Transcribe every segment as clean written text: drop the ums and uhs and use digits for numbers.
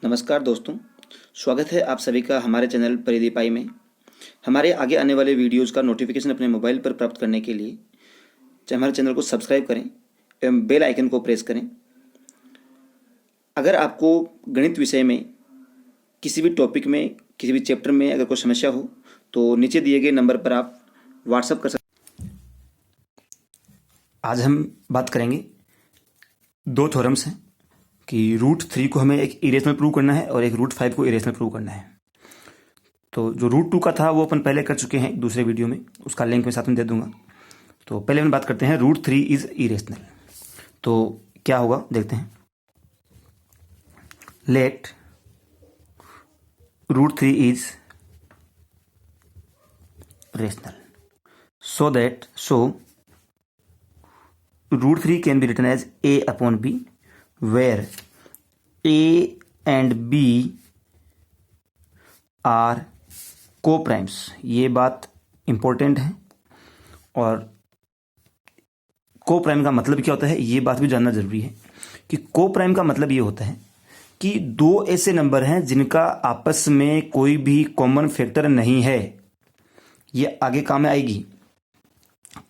नमस्कार दोस्तों, स्वागत है आप सभी का हमारे चैनल परिदीप आई में। हमारे आगे आने वाले वीडियोज़ का नोटिफिकेशन अपने मोबाइल पर प्राप्त करने के लिए हमारे चैनल को सब्सक्राइब करें एवं बेल आइकन को प्रेस करें। अगर आपको गणित विषय में किसी भी टॉपिक में, किसी भी चैप्टर में अगर कोई समस्या हो तो नीचे दिए गए नंबर पर आप व्हाट्सएप कर सकते हैं। आज हम बात करेंगे दो थ्योरम्स हैं कि √3 को हमें एक इरेशनल प्रूव करना है और एक √5 को इरेशनल प्रूव करना है। तो जो √2 का था वो अपन पहले कर चुके हैं दूसरे वीडियो में, उसका लिंक मैं साथ में दे दूंगा। तो पहले हम बात करते हैं √3 इज इरेशनल। तो क्या होगा देखते हैं। Let √3 is rational so √3 can be written as a/b where a and b are co-primes। ये बात इंपॉर्टेंट है और को-प्राइम का मतलब क्या होता है ये बात भी जानना जरूरी है कि को-प्राइम का मतलब ये होता है कि दो ऐसे नंबर हैं जिनका आपस में कोई भी कॉमन फैक्टर नहीं है। ये आगे काम में आएगी।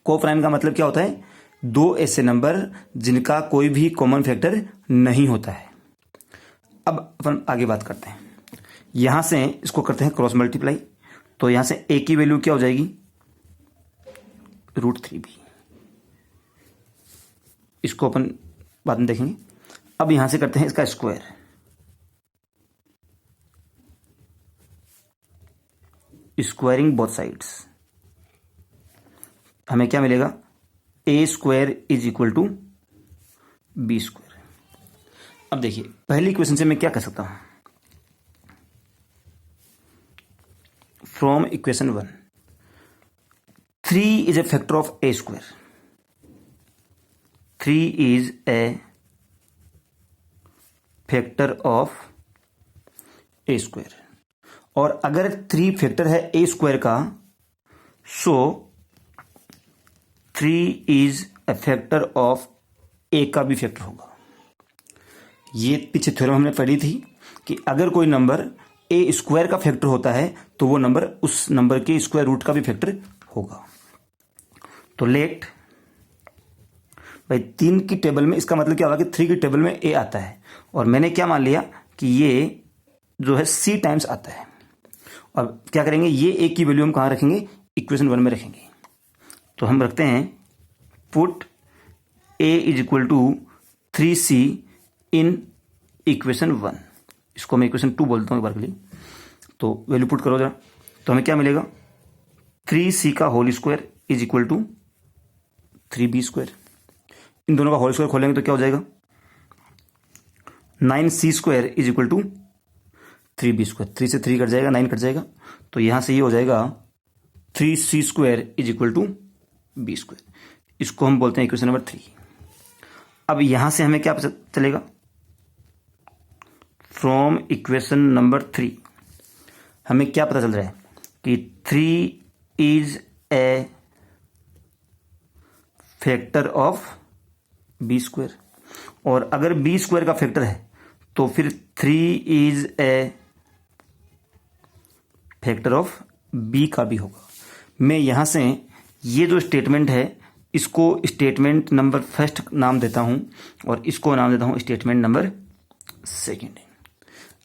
को-प्राइम का मतलब क्या होता है? दो ऐसे नंबर जिनका कोई भी कॉमन फैक्टर नहीं होता है। अब अपन आगे बात करते हैं। यहां से इसको करते हैं क्रॉस मल्टीप्लाई। तो यहां से a की वैल्यू क्या हो जाएगी? √3b। इसको अपन बाद में देखेंगे। अब यहां से करते हैं इसका स्क्वायर। स्क्वायरिंग बोथ साइड्स हमें क्या मिलेगा? a² is equal to b²। अब देखिए पहली इक्वेशन से मैं क्या कर सकता हूं? From equation 1 3 is a factor of a²। 3 is a factor of a²। और अगर 3 फैक्टर है a² का, सो 3 is a factor of a का भी फैक्टर होगा। ये पीछे थ्योरम हमने पढ़ी थी कि अगर कोई नंबर a² का फैक्टर होता है तो वो नंबर उस नंबर के स्क्वायर रूट का भी फैक्टर होगा। तो लेट भाई 3 की टेबल में, इसका मतलब क्या होगा कि 3 की टेबल में a आता है और मैंने क्या मान लिया कि ये जो है c टाइम्स आता है। और क्या करेंगे, ये a की वैल्यू हम कहां रखेंगे? इक्वेशन 1 में रखेंगे। तो हम रखते हैं put a is equal to 3c in equation 1। इसको मैं इक्वेशन 2 बोलता हूं एक बार के लिए। तो वैल्यू पुट करो जरा, तो हमें क्या मिलेगा? 3c का whole square is equal to 3b²। इन दोनों का होल स्क्वायर खोलेंगे तो क्या हो जाएगा? 9c² is equal to 3b²। 3 से 3 कट जाएगा, 9 कट जाएगा। तो यहां से ये हो जाएगा 3c² is equal to b²। इसको हम बोलते हैं इक्वेशन नंबर 3। अब यहां से हमें क्या पता चलेगा? फ्रॉम इक्वेशन नंबर 3 हमें क्या पता चल रहा है कि 3 is a factor of b²। और अगर b² का फैक्टर है तो फिर 3 is a factor of b का भी होगा। मैं यहां से ये जो स्टेटमेंट है इसको स्टेटमेंट नंबर फर्स्ट नाम देता हूं और इसको नाम देता हूं स्टेटमेंट नंबर सेकंड।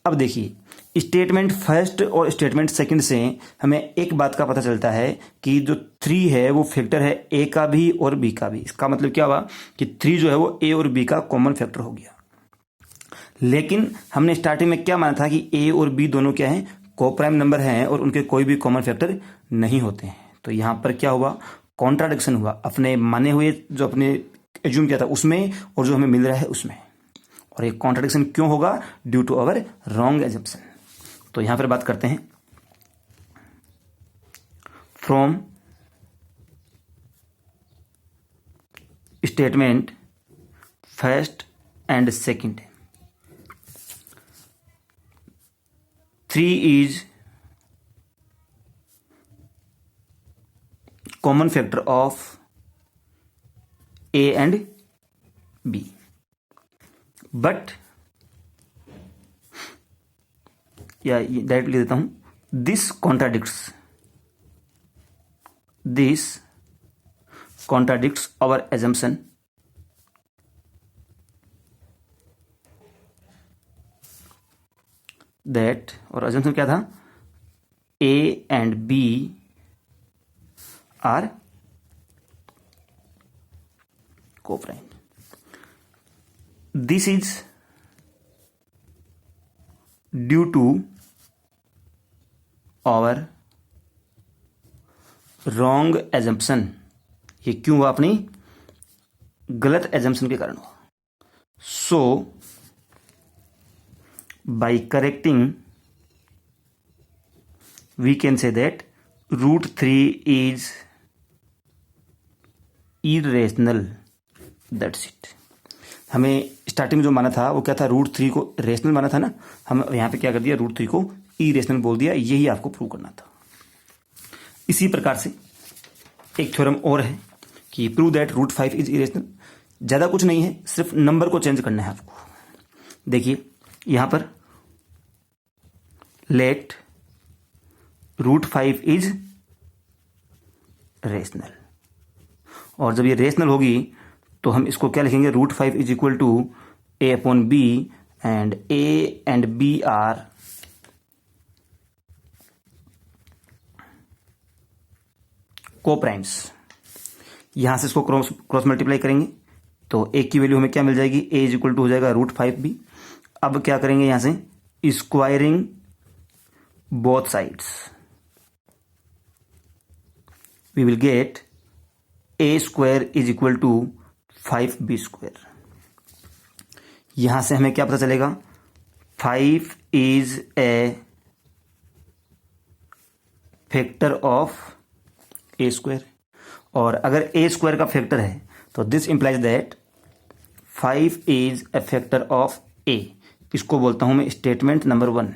अब देखिए स्टेटमेंट फर्स्ट और स्टेटमेंट सेकंड से हमें एक बात का पता चलता है कि जो 3 है वो फैक्टर है a का भी और b का भी। इसका मतलब क्या हुआ कि 3 जो है वो a और b का कॉमन फैक्टर हो गया। लेकिन हमने स्टार्टिंग में क्या माना था कि a और b दोनों क्या हैं? को-प्राइम नंबर हैं और उनके कोई भी कॉमन फैक्टर नहीं होते हैं। तो यहां पर क्या हुआ? कॉन्ट्राडिक्शन हुआ अपने माने हुए, जो अपने एज्यूम किया था उसमें और जो हमें मिल रहा है उसमें। और ये कॉन्ट्राडिक्शन क्यों होगा? Due to our wrong assumption. तो यहां पर बात करते हैं from statement first and second 3 is common factor of A and B, but या डायरेक्ट लिख देता हूं, this contradicts our assumption that, और एजम्पशन क्या था, A and B are coprime. This is due to our wrong assumption. ये क्यों हुआ, अपनी गलत एजम्पशन के कारण हुआ. So by correcting we can say that root 3 is irrational. That's it. हमें स्टार्टिंग में जो माना था वो क्या था, रूट 3 को रेशनल माना था ना, हम यहां पे क्या कर दिया, रूट 3 को इरेशनल बोल दिया. यही आपको प्रूव करना था. इसी प्रकार से एक थ्योरम और है कि prove that root 5 is irrational. ज्यादा कुछ नहीं है, सिर्फ नंबर को चेंज करना है आपको. देखिए यहां पर लेट रूट 5 इज रेशनल, और जब ये रेशनल होगी तो हम इसको क्या लिखेंगे, root 5 is equal to a upon b, and a and B are coprimes. यहां से इसको क्रॉस मल्टीप्लाई करेंगे तो ए की वैल्यू हमें क्या मिल जाएगी, ए इज इक्वल टू हो जाएगा रूट 5b. अब क्या करेंगे, यहां से squaring both sides, we will get a square is equal to 5b square. यहां से हमें क्या पता चलेगा, 5 is a factor of a square, और अगर ए स्क्वायर का फैक्टर है तो this implies that 5 is a factor of a. इसको बोलता हूं मैं स्टेटमेंट नंबर 1.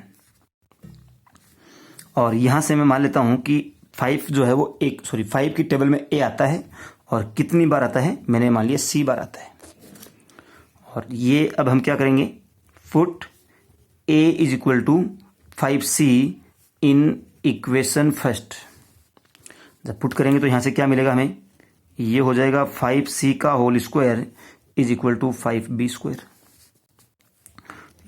और यहां से मैं मान लेता हूं कि 5 जो है वो 5 की टेबल में ए आता है, और कितनी बार आता है, मैंने मान लिया सी बार आता है. और ये अब हम क्या करेंगे, put A is equal to 5c in equation first. जब पुट करेंगे तो यहां से क्या मिलेगा हमें, ये हो जाएगा 5c का whole square is equal to 5b square.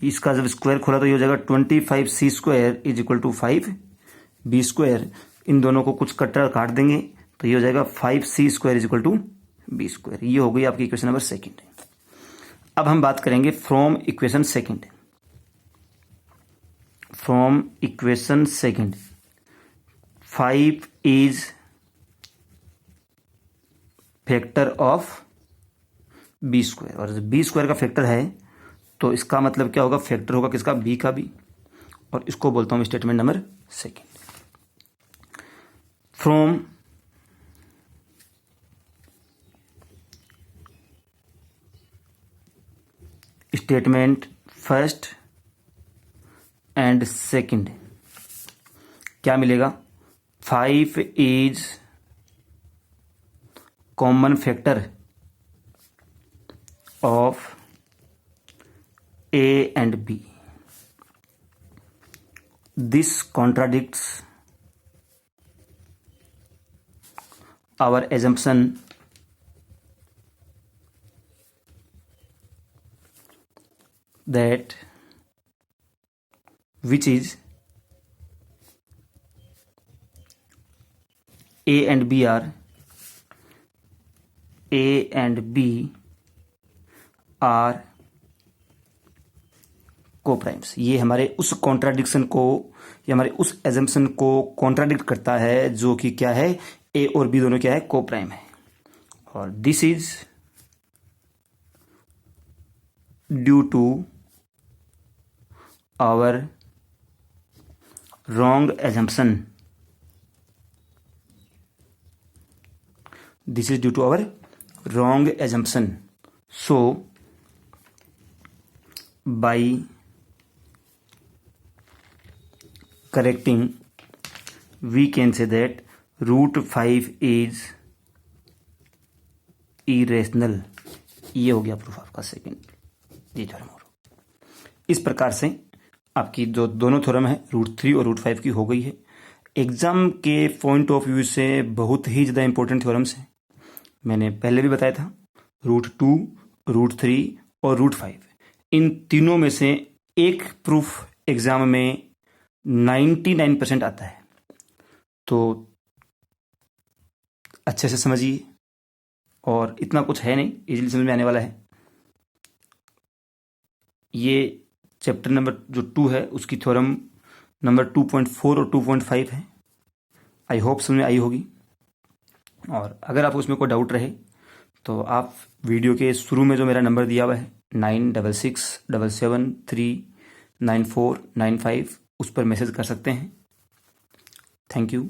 इसका जब स्क्वायर खोला तो ये हो जाएगा 25c square is equal to 5b square. इन दोनों को कुछ कट्टर काट देंगे तो ये हो जाएगा 5c square is equal to b square. ये हो गई आपकी इक्वेशन नंबर 2. अब हम बात करेंगे from equation second. From equation second 5 is factor of B square, और जब बी स्क्वायर का फैक्टर है तो इसका मतलब क्या होगा, फैक्टर होगा किसका, बी का भी. और इसको बोलता हूं statement number 2. From statement first and second क्या मिलेगा, 5 is common factor of A and B. This contradicts our assumption that which is A and B are coprimes. ये हमारे उस कॉन्ट्राडिक्शन को या हमारे उस एजम्पशन को कॉन्ट्राडिक्ट करता है जो कि क्या है, ए और बी दोनों क्या है, कोप्राइम है. और this is due to our wrong assumption. This is due to our wrong assumption. So by correcting we can say that root 5 is irrational. ये हो गया प्रूफ आपका सेकंड. ये थ्योरम. इस प्रकार से आपकी जो दोनों थ्योरम है √3 और √5 की हो गई है। एग्ज़ाम के पॉइंट ऑफ व्यू से बहुत ही ज़्यादा इंपॉर्टेंट थ्योरम्स हैं। मैंने पहले भी बताया था √2, √3 और √5, इन तीनों में से एक प्रूफ एग्ज़ाम में 99% आता है। तो अच्छे से समझिए, और इतना कुछ है नहीं, इजीली समझ में आने वाला है। ये चैप्टर नंबर जो 2 है उसकी थ्योरम नंबर 2.4 और 2.5 है। आई होप समझ में आई होगी। और अगर आपको उसमें कोई डाउट रहे तो आप वीडियो के शुरू में जो मेरा नंबर दिया हुआ है 9667739495 उस पर मैसेज कर सकते हैं। Thank you.